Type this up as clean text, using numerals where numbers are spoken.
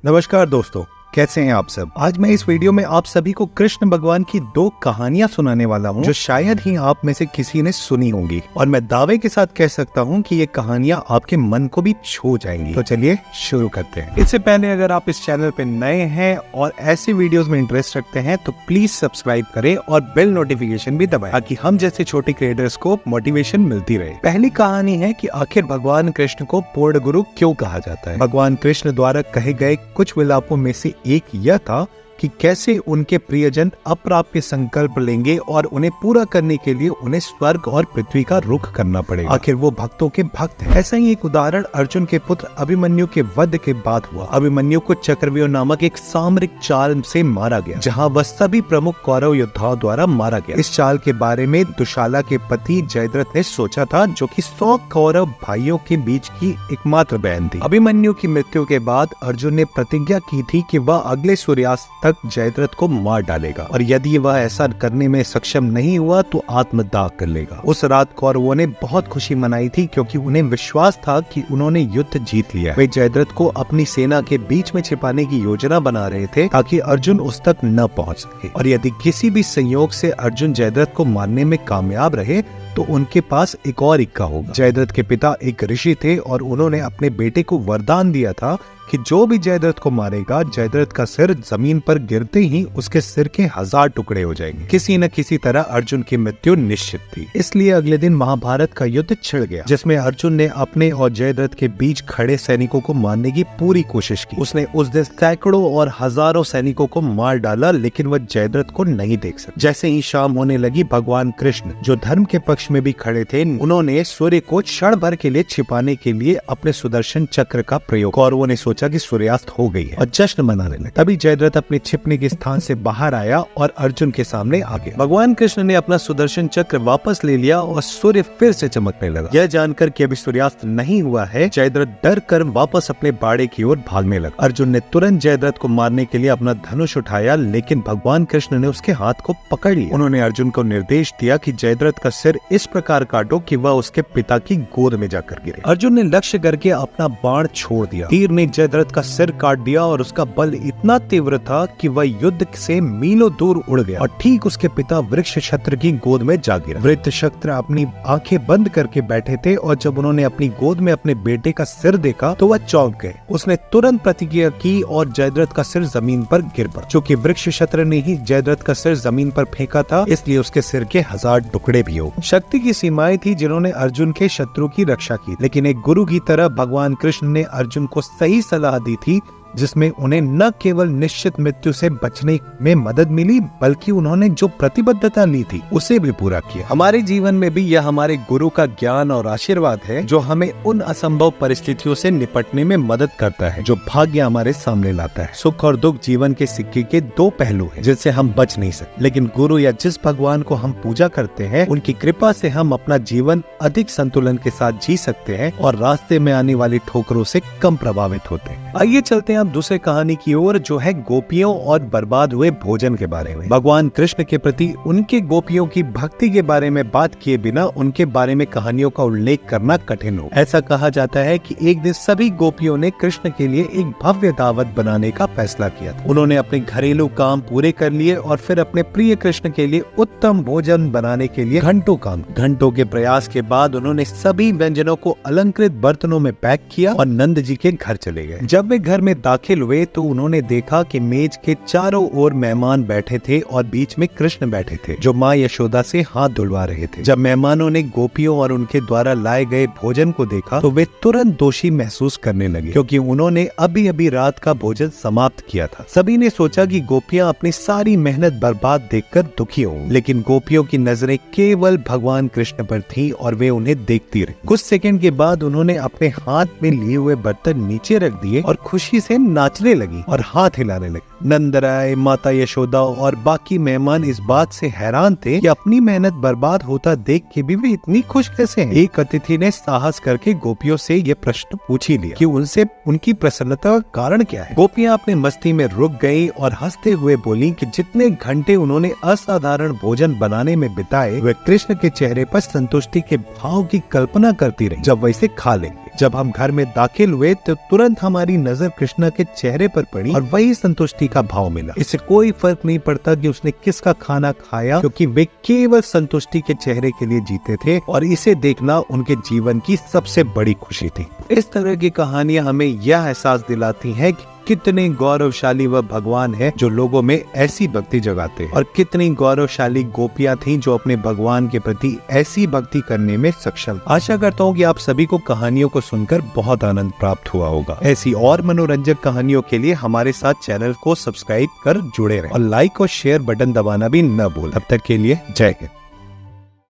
नमस्कार दोस्तों, कैसे हैं आप सब। आज मैं इस वीडियो में आप सभी को कृष्ण भगवान की दो कहानियां सुनाने वाला हूं जो शायद ही आप में से किसी ने सुनी होंगी, और मैं दावे के साथ कह सकता हूं कि ये कहानियां आपके मन को भी छू जाएंगी। तो चलिए शुरू करते हैं। इससे पहले अगर आप इस चैनल पे नए हैं और ऐसे वीडियोस में इंटरेस्ट रखते हैं तो प्लीज सब्सक्राइब करें और बेल नोटिफिकेशन भी दबाएं ताकि हम जैसे छोटे क्रिएटर्स को मोटिवेशन मिलती रहे। पहली कहानी है कि आखिर भगवान कृष्ण को पूर्ण गुरु क्यों कहा जाता है। भगवान कृष्ण द्वारा कहे गए कुछ विलापों में से एक यह था कि कैसे उनके प्रियजन अप्राप्य संकल्प लेंगे और उन्हें पूरा करने के लिए उन्हें स्वर्ग और पृथ्वी का रुख करना पड़ेगा। आखिर वो भक्तों के भक्त हैं। ऐसा ही एक उदाहरण अर्जुन के पुत्र अभिमन्यु के वध के बाद हुआ। अभिमन्यु को चक्रव्यूह नामक एक सामरिक चाल से मारा गया, जहां वह सभी प्रमुख कौरव योद्धाओं द्वारा मारा गया। इस चाल के बारे में दुशाला के पति जयद्रथ ने सोचा था, जो कि 100 कौरव भाइयों के बीच की एकमात्र बहन थी। अभिमन्यु की मृत्यु के बाद अर्जुन ने प्रतिज्ञा की थी कि वह अगले सूर्यास्त तक जयद्रथ को मार डालेगा, और यदि वह ऐसा करने में सक्षम नहीं हुआ तो आत्मदाह कर लेगा। उस रात कौरवों ने बहुत खुशी मनाई थी, क्योंकि उन्हें विश्वास था कि उन्होंने युद्ध जीत लिया। वे जयद्रथ को अपनी सेना के बीच में छिपाने की योजना बना रहे थे ताकि अर्जुन उस तक न पहुंच सके, और यदि किसी भी संयोग से अर्जुन जयद्रथ को मारने में कामयाब रहे तो उनके पास एक और इक्का होगा। जयद्रथ के पिता एक ऋषि थे और उन्होंने अपने बेटे को वरदान दिया था कि जो भी जयद्रथ को मारेगा, जयद्रथ का सिर जमीन पर गिरते ही उसके सिर के 1000 टुकड़े हो जाएंगे। किसी न किसी तरह अर्जुन की मृत्यु निश्चित थी। इसलिए अगले दिन महाभारत का युद्ध छिड़ गया, जिसमें अर्जुन ने अपने और जयद्रथ के बीच खड़े सैनिकों को मारने की पूरी कोशिश की। उसने उस दिन सैकड़ों और हजारों सैनिकों को मार डाला, लेकिन वह जयद्रथ को नहीं देख सका। जैसे ही शाम होने लगी, भगवान कृष्ण जो धर्म के पक्ष में भी खड़े थे, उन्होंने सूर्य को क्षण भर के लिए छिपाने के लिए अपने सुदर्शन चक्र का प्रयोग। कौरवों ने सोचा कि सूर्यास्त हो गई है और जश्न मनाने लगे। तभी जयद्रथ अपने छिपने के स्थान से बाहर आया और अर्जुन के सामने आ गया। भगवान कृष्ण ने अपना सुदर्शन चक्र वापस ले लिया और सूर्य फिर से चमकने लगा। यह जानकर कि अभी सूर्यास्त नहीं हुआ है, जयद्रथ डर कर वापस अपने बाड़े की ओर भागने लगा। अर्जुन ने तुरंत जयद्रथ को मारने के लिए अपना धनुष उठाया, लेकिन भगवान कृष्ण ने उसके हाथ को पकड़ लिया। उन्होंने अर्जुन को निर्देश दिया कि जयद्रथ का सिर इस प्रकार काटो कि वह उसके पिता की गोद में जाकर गिरे। अर्जुन ने लक्ष्य करके अपना बाण छोड़ दिया। तीर ने जयद्रथ का सिर काट दिया और उसका बल इतना तीव्र था कि वह युद्ध से मीलों दूर उड़ गया और ठीक उसके पिता वृक्षक्षत्र की गोद में जा गिरा। वृक्षक्षत्र अपनी आंखें बंद करके बैठे थे, और जब उन्होंने अपनी गोद में अपने बेटे का सिर देखा तो वह चौंक गए। उसने तुरंत प्रतिज्ञा की और जयद्रथ का सिर जमीन पर गिर पड़ा। चूंकि वृक्षक्षत्र ने ही जयद्रथ का सिर जमीन पर फेंका था, इसलिए उसके सिर के 1000 टुकड़े भी हो। शक्ति की सीमाएं थी जिन्होंने अर्जुन के शत्रु की रक्षा की, लेकिन एक गुरु की तरह भगवान कृष्ण ने अर्जुन को सही सलाह दी थी, जिसमें उन्हें न केवल निश्चित मृत्यु से बचने में मदद मिली, बल्कि उन्होंने जो प्रतिबद्धता ली थी उसे भी पूरा किया। हमारे जीवन में भी यह हमारे गुरु का ज्ञान और आशीर्वाद है, जो हमें उन असंभव परिस्थितियों से निपटने में मदद करता है जो भाग्य हमारे सामने लाता है। सुख और दुख जीवन के सिक्के के दो पहलू हैं, जिनसे हम बच नहीं सकते, लेकिन गुरु या जिस भगवान को हम पूजा करते हैं, उनकी कृपा से हम अपना जीवन अधिक संतुलन के साथ जी सकते हैं और रास्ते में आने वाली ठोकरों से कम प्रभावित होते हैं। आइए चलते हैं दूसरे कहानी की ओर, जो है गोपियों और बर्बाद हुए भोजन के बारे में। भगवान कृष्ण के प्रति उनके गोपियों की भक्ति के बारे में बात किए बिना उनके बारे में कहानियों का उल्लेख करना कठिन हो। ऐसा कहा जाता है कि एक दिन सभी गोपियों ने कृष्ण के लिए एक भव्य दावत बनाने का फैसला किया था। उन्होंने अपने घरेलू काम पूरे कर लिए और फिर अपने प्रिय कृष्ण के लिए उत्तम भोजन बनाने के लिए घंटों के प्रयास के बाद उन्होंने सभी व्यंजनों को अलंकृत बर्तनों में पैक किया और नंद जी के घर चले गए। जब वे घर में दाखिल हुए तो उन्होंने देखा कि मेज के चारों ओर मेहमान बैठे थे और बीच में कृष्ण बैठे थे, जो माँ यशोदा से हाथ धुलवा रहे थे। जब मेहमानों ने गोपियों और उनके द्वारा लाए गए भोजन को देखा तो वे तुरंत दोषी महसूस करने लगे, क्योंकि उन्होंने अभी अभी रात का भोजन समाप्त किया था। सभी ने सोचा कि गोपियां अपनी सारी मेहनत बर्बाद देखकर दुखी होंगी, लेकिन गोपियों की नजरें केवल भगवान कृष्ण पर थी और वे उन्हें देखती रही। कुछ सेकंड के बाद उन्होंने अपने हाथ में लिए हुए बर्तन नीचे रख दिए और खुशी से नाचने लगी और हाथ हिलाने लगी। नंदराय, माता यशोदा और बाकी मेहमान इस बात से हैरान थे कि अपनी मेहनत बर्बाद होता देख के भी वे इतनी खुश कैसे हैं। एक अतिथि ने साहस करके गोपियों से ये प्रश्न पूछ ही लिया कि उनसे उनकी प्रसन्नता का कारण क्या है। गोपियां अपने मस्ती में रुक गई और हंसते हुए बोली कि जितने घंटे उन्होंने असाधारण भोजन बनाने में बिताए, वे कृष्ण के चेहरे पर संतुष्टि के भाव की कल्पना करती रही जब वैसे खा लेंगे। जब हम घर में दाखिल हुए तो तुरंत हमारी नजर कृष्णा के चेहरे पर पड़ी और वही संतुष्टि का भाव मिला। इससे कोई फर्क नहीं पड़ता कि उसने किसका खाना खाया, क्योंकि वे केवल संतुष्टि के चेहरे के लिए जीते थे और इसे देखना उनके जीवन की सबसे बड़ी खुशी थी। इस तरह की कहानियां हमें यह एहसास दिलाती हैं कि कितने गौरवशाली वह भगवान है जो लोगों में ऐसी भक्ति जगाते हैं, और कितनी गौरवशाली गोपियां थीं जो अपने भगवान के प्रति ऐसी भक्ति करने में सक्षम। आशा करता हूँ कि आप सभी को कहानियों को सुनकर बहुत आनंद प्राप्त हुआ होगा। ऐसी और मनोरंजक कहानियों के लिए हमारे साथ चैनल को सब्सक्राइब कर जुड़े रहें और लाइक और शेयर बटन दबाना भी न भूलें। तब तक के लिए जय हिंद।